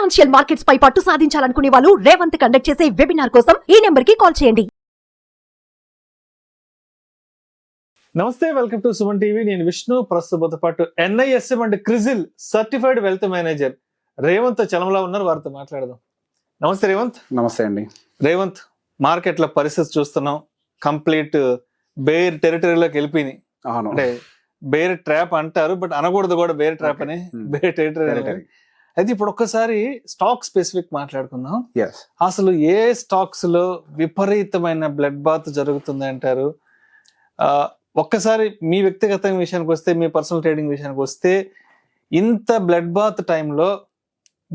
Financial markets పై పట్టు సాధించాలనుకునే వాళ్ళు Revanth conduct చేసే వెబినార్ కోసం ఈ నెంబర్ కి కాల్ చేయండి. నమస్తే, వెల్కమ్ టు సుమన్ టీవీ. నేను విష్ణు. ప్రస్తుతంతో పాటు NISM and CRISIL certified wealth manager Revanth Chalamala ఉన్నారు. వారితో మాట్లాడదాం. నమస్తే రేవంత్. నమస్తే అండి. రేవంత్, మార్కెట్ల పరిస్థితి చూస్తున్నాం, కంప్లీట్ బేర్ టెరిటరీలోకి వెళ్ళిపోయినాయి. అంటే బేర్ ట్రాప్ అంటారు, బట్ అనకూడదు కూడా బేర్ ట్రాప్ అని. Bear territory. అయితే ఇప్పుడు ఒక్కసారి స్టాక్ స్పెసిఫిక్ మాట్లాడుకుందాం. అసలు ఏ స్టాక్స్ లో విపరీతమైన బ్లడ్ బాత్ జరుగుతుంది అంటారు? ఒక్కసారి మీ వ్యక్తిగత విషయానికి వస్తే, మీ పర్సనల్ ట్రేడింగ్ విషయానికి వస్తే, ఇంత బ్లడ్ బాత్ టైంలో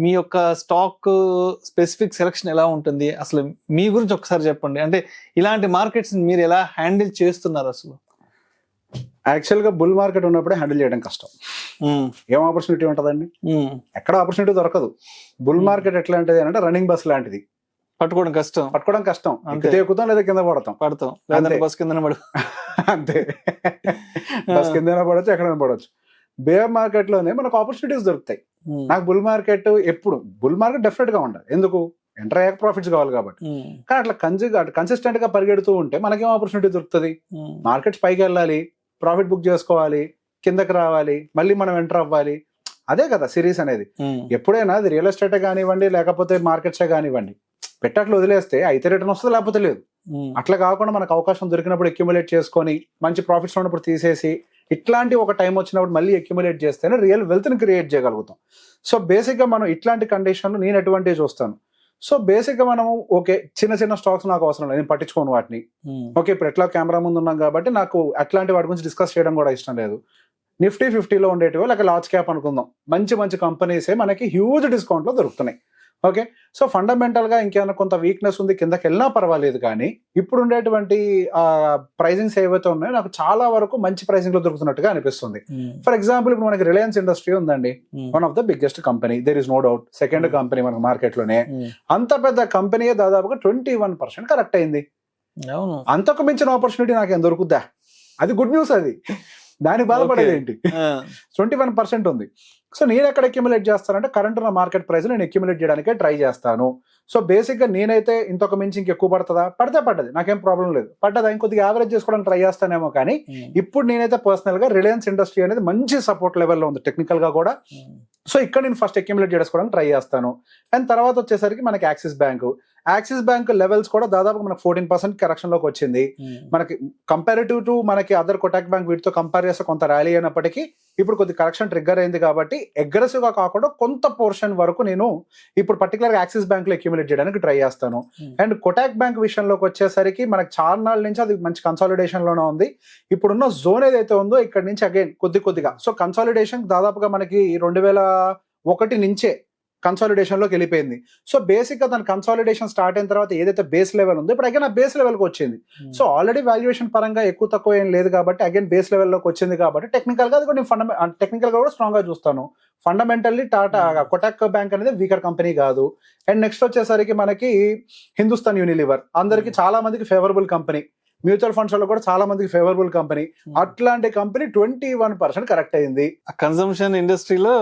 మీ యొక్క స్టాక్ స్పెసిఫిక్ సెలక్షన్ ఎలా ఉంటుంది? అసలు మీ గురించి ఒకసారి చెప్పండి. అంటే ఇలాంటి మార్కెట్స్ మీరు ఎలా హ్యాండిల్ చేస్తున్నారు? అసలు యాక్చువల్గా బుల్ మార్కెట్ ఉన్నప్పుడే హ్యాండిల్ చేయడం కష్టం. ఏం ఆపర్చునిటీ ఉంటుందండి? ఎక్కడ ఆపర్చునిటీ దొరకదు. బుల్ మార్కెట్ ఎట్లాంటిది అంటే రన్నింగ్ బస్ లాంటిది. పట్టుకోవడం కష్టం. అంతే, ఎక్కుతాం లేదా కింద పడతాం. బస్ కింద పడు అంతే. బస్ కింద పడవచ్చు, ఎక్కడైనా పడవచ్చు. బేర్ మార్కెట్ లోనే మనకు ఆపర్చునిటీస్ దొరుకుతాయి. నాకు బుల్ మార్కెట్ ఎప్పుడు బుల్ మార్కెట్ డెఫినెట్ గా ఉండాలి. ఎందుకు? ఎంటర్ అయ్యాక ప్రాఫిట్స్ కావాలి కాబట్టి. కానీ అట్లా కన్సిస్టెంట్ గా పరిగెడుతూ ఉంటే మనకేం ఆపర్చునిటీ దొరుకుతుంది? మార్కెట్స్ పైకి వెళ్ళాలి, ప్రాఫిట్ బుక్ చేసుకోవాలి, కిందకి రావాలి, మళ్ళీ మనం ఎంటర్ అవ్వాలి. అదే కదా సిరీస్ అనేది. ఎప్పుడైనా అది రియల్ ఎస్టేట్ కానివ్వండి, లేకపోతే మార్కెట్సే కానివ్వండి, పెట్టట్లు వదిలేస్తే అయితే రిటర్న్ వస్తుంది, లేకపోతే లేదు. అట్లా కాకుండా మనకు అవకాశం దొరికినప్పుడు అక్యుములేట్ చేసుకొని, మంచి ప్రాఫిట్స్ ఉన్నప్పుడు తీసేసి, ఇట్లాంటి ఒక టైం వచ్చినప్పుడు మళ్ళీ అక్యుములేట్ చేస్తేనే రియల్ వెల్త్ ని క్రియేట్ చేయగలుగుతాం. సో బేసిక్ గా మనం ఇట్లాంటి కండిషన్లు నేను ఎటువంటి చూస్తాను. సో బేసిక్ గా మనము ఓకే, చిన్న చిన్న స్టాక్స్ నాకు అవసరం లేదు, నేను పట్టించుకోను వాటిని. ఓకే, ఇప్పుడు ఎట్లా కెమెరా ముందు ఉన్నాం కాబట్టి నాకు అట్లాంటి వాటి గురించి డిస్కస్ చేయడం కూడా ఇష్టం లేదు. నిఫ్టీ 50లో ఉండేటివో లేక లార్జ్ క్యాప్ అనుకుందాం, మంచి మంచి కంపెనీసే మనకి హ్యూజ్ డిస్కౌంట్ లో దొరుకుతున్నాయి. ఓకే, సో ఫండమెంటల్ గా ఇంకేమైనా కొంత వీక్నెస్ ఉంది, కిందకి వెళ్ళినా పర్వాలేదు. కానీ ఇప్పుడు ఉండేటువంటి ప్రైజింగ్స్ ఏవైతే ఉన్నాయో నాకు చాలా వరకు మంచి ప్రైజింగ్ లో దొరుకుతున్నట్టుగా అనిపిస్తుంది. ఫర్ ఎగ్జాంపుల్, ఇప్పుడు మనకి రిలయన్స్ ఇండస్ట్రీ ఉందండి, one of the biggest company, there is no doubt. Second company మనకు మార్కెట్ లోనే. అంత పెద్ద కంపెనీ దాదాపుగా 21% కరెక్ట్ అయింది. అంతకు మించిన ఆపర్చునిటీ నాకేం దొరుకుద్దా? అది గుడ్ న్యూస్. అది దానికి బాధపడేది ఏంటి? 21% ఉంది. సో నేను ఎక్కడ అక్యుములేట్ చేస్తానంటే కరెంట్ ఉన్న మార్కెట్ ప్రైస్ నేను అక్యుములేట్ చేయడానికే ట్రై చేస్తాను. సో బేసిక్ గా నేనైతే ఇంతకు మించి ఇంకెక్కువ పడుతుందా? పడ్డది, నాకేం ప్రాబ్లం లేదు. పడ్డదా ఇంకొద్దిగా యావరేజ్ చేసుకోవడానికి ట్రై చేస్తానేమో. కానీ ఇప్పుడు నేనైతే పర్సనల్ గా రిలయన్స్ ఇండస్ట్రీ అనేది మంచి సపోర్ట్ లెవెల్లో ఉంది, టెక్నికల్ గా కూడా. సో ఇక్కడ నేను ఫస్ట్ అక్యుములేట్ చేసుకోవడానికి ట్రై చేస్తాను. అండ్ తర్వాత వచ్చేసరికి మనకి యాక్సిస్ బ్యాంక్ లెవెల్స్ కూడా దాదాపు మనకు 14% కరెక్షన్ లోకి వచ్చింది. మనకి కంపారిటివ్ టు మనకి అదర్ కొటాక్ బ్యాంక్ వీటితో కంపేర్ చేస్తే కొంత ర్యాలీ అయినప్పటికీ ఇప్పుడు కొద్ది కరెక్షన్ ట్రిగ్గర్ అయింది కాబట్టి అగ్రెసివ్ గా కాకుండా కొంత పోర్షన్ వరకు నేను ఇప్పుడు పర్టికులర్ గా యాక్సిస్ బ్యాంక్ లో అక్యుములేట్ చేయడానికి ట్రై చేస్తాను. అండ్ కొటాక్ బ్యాంక్ విషయంలోకి వచ్చేసరికి మనకి చాలా నాళ్ళ నుంచి అది మంచి కన్సాలిడేషన్ లోనే ఉంది. ఇప్పుడున్న జోన్ ఏదైతే ఉందో ఇక్కడ నుంచి అగైన్ కొద్దిగా సో కన్సాలిడేషన్ దాదాపుగా మనకి 2001 నుంచే కన్సాలిడేషన్ లోకి వెళ్ళిపోయింది. సో బేసిక్ గా దాని కన్సాలిడేషన్ స్టార్ట్ అయిన తర్వాత ఏదైతే బేస్ లెవెల్ ఉందో ఇప్పుడు అగైన్ ఆ బేస్ లెవెల్ కి వచ్చింది. సో ఆల్రెడీ వాల్యుయేషన్ పరంగా ఎక్కువ తక్కువ ఏం లేదు కాబట్టి అగైన్ బేస్ లెవెల్లోకి వచ్చింది కాబట్టి టెక్నికల్ గా అది కూడా నేను టెక్నికల్ గా కూడా స్ట్రాంగ్ గా చూస్తాను. ఫండమెంటల్లీ కొటాక్ బ్యాంక్ అనేది వీకర్ కంపెనీ కాదు. అండ్ నెక్స్ట్ వచ్చేసరికి మనకి హిందుస్థాన్ యూనిలివర్ అందరికి చాలా మందికి ఫేవరబుల్ కంపెనీ, మ్యూచువల్ ఫండ్స్ లో కూడా చాలా మందికి ఫేవరబుల్ కంపెనీ. అట్లాంటి కంపెనీ 21% కరెక్ట్ అయింది. కన్సంప్షన్ ఇండస్ట్రీలో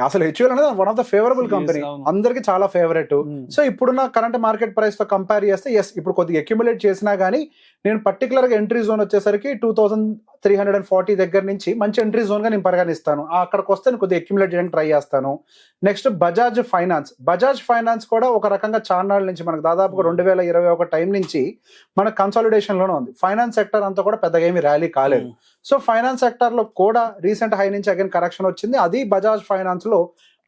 అసలు హెచ్యుఎల్ అనేది one of the favourable company, అందరికి చాలా ఫేవరెట్. సో ఇప్పుడున్న కరెంట్ మార్కెట్ ప్రైస్ తో కంపేర్ చేస్తే ఇప్పుడు కొద్దిగా అక్యుములేట్ చేసినా గానీ నేను పర్టికులర్ గా ఎంట్రీ జోన్ వచ్చేసరికి 2340 దగ్గర నుంచి మంచి ఎంట్రీ జోన్ గా నేను పరిగణిస్తాను. అక్కడికి వస్తే నేను కొద్దిగా అక్యుములేట్ చేయడానికి ట్రై చేస్తాను. నెక్స్ట్ బజాజ్ ఫైనాన్స్ కూడా ఒక రకంగా చార్నాళ్ళ నుంచి మనకు దాదాపుగా 2021 టైం నుంచి మన కన్సాలిడేషన్ లోనే ఉంది. ఫైనాన్స్ సెక్టర్ అంతా కూడా పెద్దగా ఏమి ర్యాలీ కాలేదు. సో ఫైనాన్స్ సెక్టర్ లో కూడా రీసెంట్ హై నుంచి అగైన్ కరెక్షన్ వచ్చింది. అది బజాజ్ ఫైనాన్స్ లో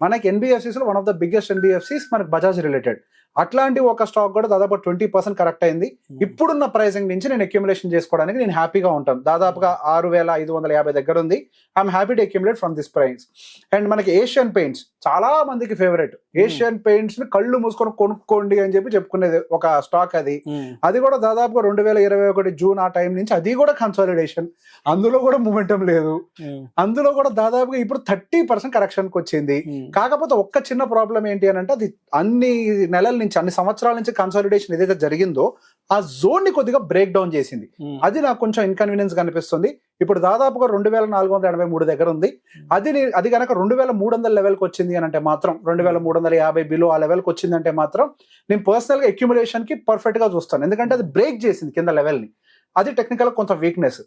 మనకి ఎన్బిఎఫ్సిస్ లో one of the biggest NBFCs మనకి బజాజ్ రిలేటెడ్. అట్లాంటి ఒక స్టాక్ కూడా దాదాపు 20% కరెక్ట్ అయింది. ఇప్పుడున్న ప్రైసింగ్ నుంచి నేను అక్యుములేషన్ చేసుకోవడానికి నేను హ్యాపీగా ఉంటాను. దాదాపుగా 6550 దగ్గర ఉంది. I'm happy to accumulate from this price. And మనకి ఏషియన్ పెయింట్స్ చాలా మందికి ఫేవరెట్. ఏషియన్ పెయింట్స్ ని కళ్ళు మూసుకొని కొనుక్కోండి అని చెప్పుకునేది ఒక స్టాక్. అది కూడా దాదాపుగా 2021 జూన్ ఆ టైం నుంచి అది కూడా కన్సాలిడేషన్, అందులో కూడా మూమెంటం లేదు. అందులో కూడా దాదాపుగా ఇప్పుడు 30% కరెక్షన్ కి వచ్చింది. కాకపోతే ఒక్క చిన్న ప్రాబ్లం ఏంటి అని అంటే అది అన్ని నెలల నుంచి అన్ని సంవత్సరాల నుంచి కన్సాలిడేషన్ ఏదైతే జరిగిందో ఆ జోన్ ని కొద్దిగా బ్రేక్ డౌన్ చేసింది. అది నాకు కొంచెం ఇన్కన్వీనియన్స్ కనిపిస్తుంది. ఇప్పుడు దాదాపుగా 2483 దగ్గర ఉంది. అది కనుక 2300 లెవెల్కి వచ్చింది అని అంటే మాత్రం 2350 బిలో ఆ లెవెల్కి వచ్చింది అంటే మాత్రం నేను పర్సనల్ గా అక్యుములేషన్ కి పర్ఫెక్ట్ గా చూస్తాను. ఎందుకంటే అది బ్రేక్ చేసింది కింద లెవెల్ ని. అది టెక్నికల్ కొంత వీక్నెస్.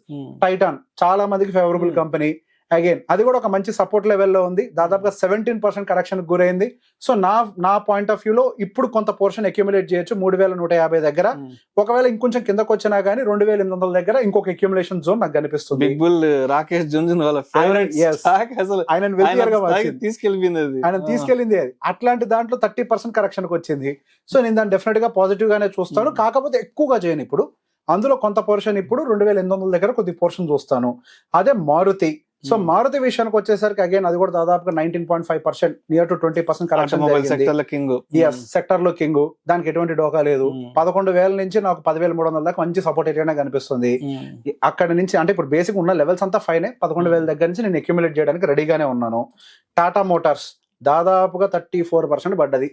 టైటాన్ చాలా మందికి ఫేవరబుల్ కంపెనీ, అగైన్ అది కూడా ఒక మంచి సపోర్ట్ లెవెల్లో ఉంది. దాదాపుగా 17% కరెక్షన్ గురైంది. సో నా పాయింట్ ఆఫ్ వ్యూలో ఇప్పుడు కొంత పోర్షన్ అక్యుములేట్ చేయొచ్చు 3150 దగ్గర. ఒకవేళ ఇంకొంచెం కిందకు వచ్చినా గానీ 2800 దగ్గర ఇంకొక అక్యుములేషన్ జోన్ నాకు కనిపిస్తుంది. బిగ్ బుల్ రాకేష్ జుంజున్ వాళ్ళ ఫేవరెట్ అసలు ఆయన తీసుకెళ్ళింది ఆయన తీసుకెళ్ళింది అది. అట్లాంటి దాంట్లో 30% కరెక్షన్ కి వచ్చింది. సో నేను దాన్ని డెఫినెట్ గా పాజిటివ్ గానే చూస్తాను. కాకపోతే ఎక్కువగా చేయను. ఇప్పుడు అందులో కొంత పోర్షన్ ఇప్పుడు 2800 దగ్గర కొద్ది పోర్షన్ చూస్తాను. అదే మారుతి. సో మారుతి విషయానికి వచ్చేసరికి అగైన్ అది కూడా దాదాపుగా 19.5% నియర్ టు 20% కరెక్షన్ సెక్టర్ లో కింగ్. దానికి ఎటువంటి డోకా లేదు. 11,000 నుంచి నాకు 10,300 దాకా మంచి సపోర్ట్ ఏరియానే కనిపిస్తుంది. అక్కడ నుంచి అంటే ఇప్పుడు బేసిక్ ఉన్న లెవెల్స్ అంతా ఫైనే. 11,000 దగ్గర నుంచి నేను అక్యుములేట్ చేయడానికి రెడీగానే ఉన్నాను. టాటా మోటార్స్ దాదాపుగా 34% పడ్డది.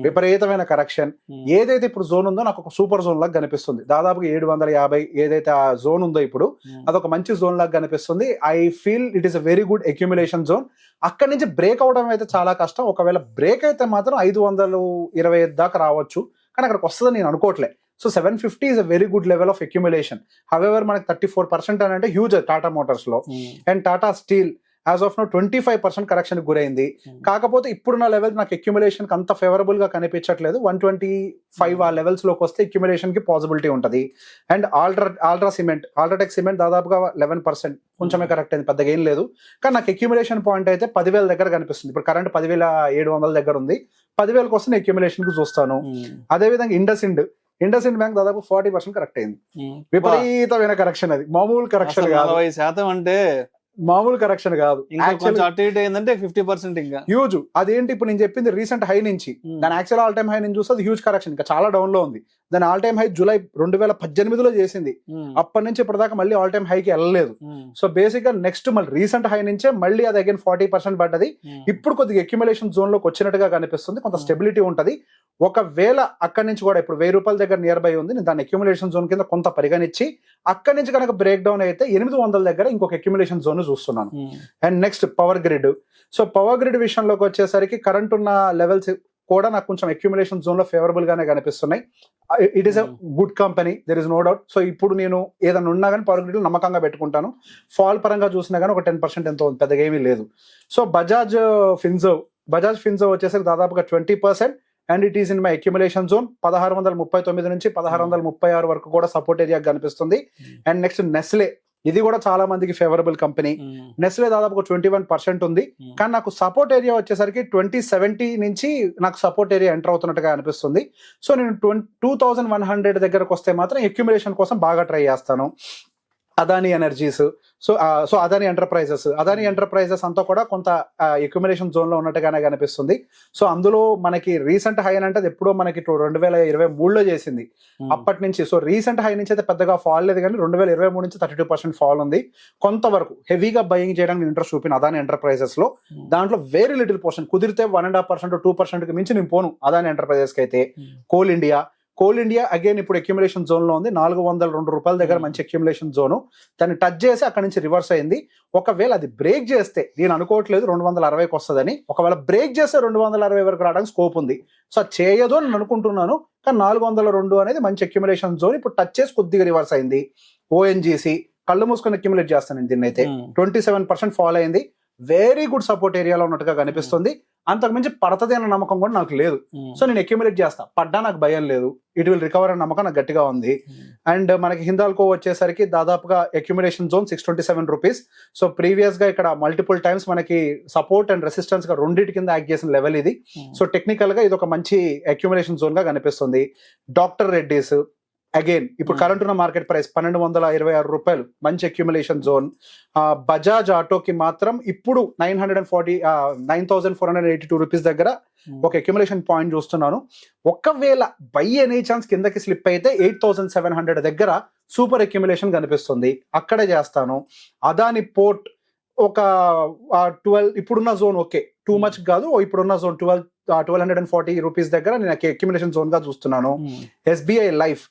విపరీతమైన కరెక్షన్. ఏదైతే ఇప్పుడు జోన్ ఉందో నాకు ఒక సూపర్ జోన్ లాగా కనిపిస్తుంది. దాదాపుగా 750 ఏదైతే ఆ జోన్ ఉందో ఇప్పుడు అదొక మంచి జోన్ లాగా కనిపిస్తుంది. I feel it is a very good accumulation zone. అక్కడి నుంచి బ్రేక్ అవడం అయితే చాలా కష్టం. ఒకవేళ బ్రేక్ అయితే మాత్రం 525 దాకా రావచ్చు, కానీ అక్కడికి వస్తుందని నేను అనుకోవట్లే. So 750 is a very good level of accumulation. However, మనకి 34% అని అంటే హ్యూజ్ టాటా మోటార్స్ లో. And Tata Steel as of now 25% correction గురైంది. కాకపోతే ఇప్పుడున్న లెవెల్ నాకు అక్యుములేషన్ కి అంత ఫేవరబుల్ గా కనిపించట్లేదు. 125 ఆ లెవెల్స్ లోకి వస్తే అక్యుములేషన్ కి పాసిబిలిటీ ఉంటుంది. అండ్ అల్ట్రాటెక్ సిమెంట్ దాదాపుగా 11% కొంచెమే కరెక్ట్ అయింది, పెద్దగా ఏం లేదు. కానీ నాకు అక్యుములేషన్ పాయింట్ అయితే 10,000 దగ్గర కనిపిస్తుంది. ఇప్పుడు కరెంట్ 10,700 దగ్గర ఉంది. 10,000 కోసం అక్యుములేషన్ కు చూస్తాను. అదేవిధంగా ఇండస్ ఇండ్ బ్యాంక్ దాదాపు 40% కరెక్ట్ అయింది. విపరీతమైన కరెక్షన్. అది మామూలు కరెక్షన్ కాదు. 40% అంటే మామూలు కరెక్షన్ కాదు. అటు ఇటు అయిందంటే 50% ఇంకా హ్యూజ్. అదేంటి ఇప్పుడు నేను చెప్పింది రీసెంట్ హై నుంచి దాని యాక్చువల్ ఆల్ టైమ్ హై నుంచి చూస్తే అది హ్యూజ్ కరెక్షన్, ఇంకా చాలా డౌన్ లో ఉంది. దాని ఆల్ టైమ్ హై జూలై 2018లో చేసింది. అప్పటి నుంచి ఇప్పటిదాకా మళ్ళీ ఆల్ టైమ్ హైకి వెళ్ళలేదు. సో బేసిక్ గా నెక్స్ట్ మళ్ళీ రీసెంట్ హై నుంచే మళ్ళీ అది అగైన్ 40% పడ్డది. ఇప్పుడు కొద్దిగా అక్యుములేషన్ జోన్ లోకి వచ్చినట్టుగా కనిపిస్తుంది. కొంత స్టెబిలిటీ ఉంటది. ఒకవేళ అక్కడి నుంచి కూడా ఇప్పుడు 1000 రూపాయల దగ్గర నియర్ బై ఉంది. నేను దాని అక్యుములేషన్ జోన్ కింద కొంత పరిగణించి అక్కడి నుంచి కనుక బ్రేక్ డౌన్ అయితే 800 దగ్గర ఇంకొక అక్యుములేషన్ జోన్ చూస్తున్నాను. And next power grid. So power grid విషయంలోకి వచ్చేసరికి కరెంట్ ఉన్న లెవెల్స్ కూడా నాకు కొంచెం అక్యుములేషన్ జోన్ లో ఫేవరబుల్ గానే కనిపిస్తున్నాయి. It is a good company, there is no doubt. So ఇప్పుడు నేను ఏదైనా ఉన్నా కానీ పవర్ గ్రిడ్ నమ్మకంగా పెట్టుకుంటాను. ఫాల్ పరంగా చూసినా కానీ ఒక 10% ఎంతో పెద్దగా ఏమీ లేదు. సో బజాజ్ ఫిన్జర్వ్ వచ్చేసరికి దాదాపుగా 20%. And it is in my accumulation zone. 1639 నుంచి 1636 వరకు కూడా సపోర్ట్ ఏరియా కనిపిస్తుంది. అండ్ నెక్స్ట్ నెస్లే, ఇది కూడా చాలా మందికి ఫేవరబుల్ కంపెనీ. నెస్లే దాదాపు 21% ఉంది. కానీ నాకు సపోర్ట్ ఏరియా వచ్చేసరికి 2070 నుంచి నాకు సపోర్ట్ ఏరియా ఎంటర్ అవుతున్నట్టుగా అనిపిస్తుంది. సో నేను 2100 దగ్గరకు వస్తే మాత్రం అక్యుములేషన్ కోసం బాగా ట్రై చేస్తాను. Adani energies, so Adani enterprises అంతా కూడా కొంత అక్యుములేషన్ జోన్ లో ఉన్నట్టుగానే కనిపిస్తుంది. సో అందులో మనకి రీసెంట్ హై అని అంటే ఎప్పుడో మనకి 2023లో చేసింది. అప్పటి నుంచి సో రీసెంట్ హై నుంచి అయితే పెద్దగా ఫాల్ లేదు, కానీ 2023 నుంచి 32% ఫాల్ ఉంది. కొంతవరకు హెవీగా బయింగ్ చేయడానికి ఇంట్రెస్ట్ చూపిన అదానీ ఎంటర్ప్రైజెస్ లో దాంట్లో వెరీ లిటిల్ పోర్షన్ కుదిరితే 1.5% 2% కి మించి నేను పోను అదానీ ఎంటర్ప్రైజెస్ కి అయితే. కోల్ ఇండియా అగైన్ ఇప్పుడు అక్యుములేషన్ జోన్ లో ఉంది. 402 రూపాయల దగ్గర మంచి అక్యుములేషన్ జోను. దాన్ని టచ్ చేసి అక్కడి నుంచి రివర్స్ అయింది. ఒకవేళ అది బ్రేక్ చేస్తే, నేను అనుకోవట్లేదు 260కి వస్తుందని, ఒకవేళ బ్రేక్ చేస్తే 260 వరకు రావడానికి స్కోప్ ఉంది. సో చేయదు అని నేను అనుకుంటున్నాను. కానీ 402 అనేది మంచి అక్యుములేషన్ జోన్. ఇప్పుడు టచ్ చేసి కొద్దిగా రివర్స్ అయింది. ఓఎన్జీసీ కళ్ళు మూసుకొని అక్యుములేట్ చేస్తాను దీన్ని అయితే. 27% ఫాల్ అయింది. వెరీ గుడ్ సపోర్ట్ ఏరియాలో ఉన్నట్టుగా కనిపిస్తుంది. అంతకుమించి పడతది అన్న నమ్మకం కూడా నాకు లేదు. సో నేను అక్యుములేట్ చేస్తా, పడ్డా నాకు భయం లేదు. ఇట్ విల్ రికవర్ అన్న నమ్మకం నాకు గట్టిగా ఉంది. అండ్ మనకి హిందాల్కో వచ్చేసరికి దాదాపుగా accumulation zone 627 rupees. So previous గా ఇక్కడ మల్టిపుల్ టైమ్స్ మనకి సపోర్ట్ అండ్ రెసిస్టెన్స్ గా రెండింటి కింద యాక్ట్ చేసిన లెవెల్ ఇది. సో టెక్నికల్ గా ఇది ఒక మంచి అక్యుములేషన్ జోన్ గా కనిపిస్తుంది. డాక్టర్ రెడ్డీస్ అగైన్ ఇప్పుడు కరెంట్ ఉన్న మార్కెట్ ప్రైస్ 1226 రూపాయలు, మంచి అక్యుములేషన్ జోన్. బజాజ్ ఆటోకి మాత్రం ఇప్పుడు 9,482 రూపీస్ దగ్గర ఒక అక్యుములేషన్ పాయింట్ చూస్తున్నాను. ఒకవేళ బై ఎనీ ఛాన్స్ కిందకి స్లిప్ అయితే 8,700 దగ్గర సూపర్ అక్యుములేషన్ కనిపిస్తుంది, అక్కడే చేస్తాను. అదాని పోర్ట్ ఒక 12 ఇప్పుడున్న జోన్ ఓకే, టూ మచ్ కాదు. ఇప్పుడున్న జోన్ 1240 రూపీస్ దగ్గర నేను అక్యుములేషన్ జోన్ గా చూస్తున్నాను. ఎస్బీఐ లైఫ్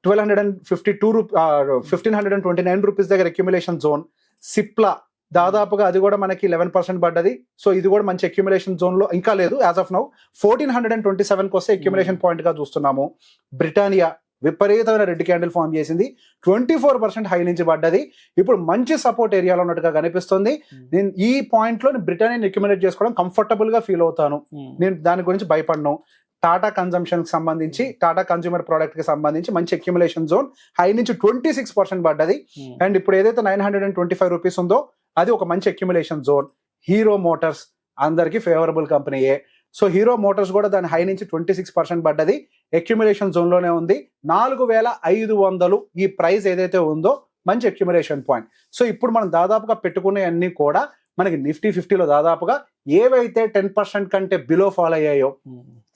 ₹1,229 దగ్గర అక్యుములేషన్ జోన్. సిప్లా దాదాపుగా అది కూడా మనకి 11% పడ్డది. సో ఇది కూడా మంచి అక్యుములేషన్ జోన్ లో ఇంకా లేదు యాజ్ ఆఫ్ నౌ. 1,427 వస్తే అక్యుములేషన్ పాయింట్ గా చూస్తున్నాము. బ్రిటానియా విపరీతమైన రెడ్ క్యాండిల్ ఫామ్ చేసింది, 24% హై నుంచి పడ్డది. ఇప్పుడు మంచి సపోర్ట్ ఏరియాలో ఉన్నట్టుగా కనిపిస్తుంది. నేను ఈ పాయింట్ లో బ్రిటానియా అక్యుములేట్ చేసుకోవడం కంఫర్టబుల్ గా ఫీల్ అవుతాను. నేను దాని గురించి భయపడను. టాటా కన్జంప్షన్ కి సంబంధించి, టాటా కన్స్యూమర్ ప్రోడక్ట్ కి సంబంధించి మంచి అక్యుములేషన్ జోన్, హై నుంచి 26% పడ్డది. అండ్ ఇప్పుడు ఏదైతే ₹925 ఉందో అది ఒక మంచి అక్యుములేషన్ జోన్. హీరో మోటార్స్ అందరికి ఫేవరబుల్ కంపెనీయే. సో హీరో మోటార్స్ కూడా దాని హై నుంచి 26% పడ్డది, అక్యుములేషన్ జోన్ లోనే ఉంది. 4,500 ఈ ప్రైస్ ఏదైతే ఉందో మంచి అక్యుములేషన్ పాయింట్. సో ఇప్పుడు మనం దాదాపుగా పెట్టుకునే అన్ని కూడా మనకి నిఫ్టీ 50లో దాదాపుగా ఏవైతే 10% కంటే బిలో ఫాల్ అయ్యాయో,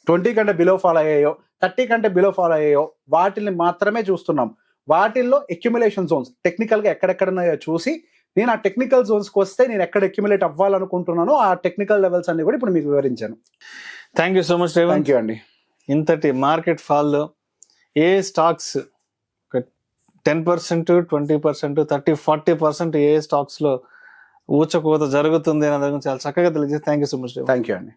20 కంటే బిలో ఫాల్ అయ్యాయో, 30 కంటే బిలో ఫాల్ అయ్యాయో వాటిని మాత్రమే చూస్తున్నాం. వాటిల్లో అక్యుములేషన్ జోన్స్ టెక్నికల్ గా ఎక్కడెక్కడున్నాయో చూసి నేను ఆ టెక్నికల్ జోన్స్కి వస్తే నేను ఎక్కడ అక్యుములేట్ అవ్వాలనుకుంటున్నానో ఆ టెక్నికల్ లెవెల్స్ అన్ని కూడా ఇప్పుడు మీకు వివరించాను. Thank you so much Revanth. Thank you అండి. ఇంతటి మార్కెట్ ఫాల్లో ఏ స్టాక్స్ 10%, 20%, 30-40% ఏ స్టాక్స్ లో ఊచకోత జరుగుతుంది అనే దాని గురించి చాలా చక్కగా తెలియజేసి thank you so much. Thank you అండి.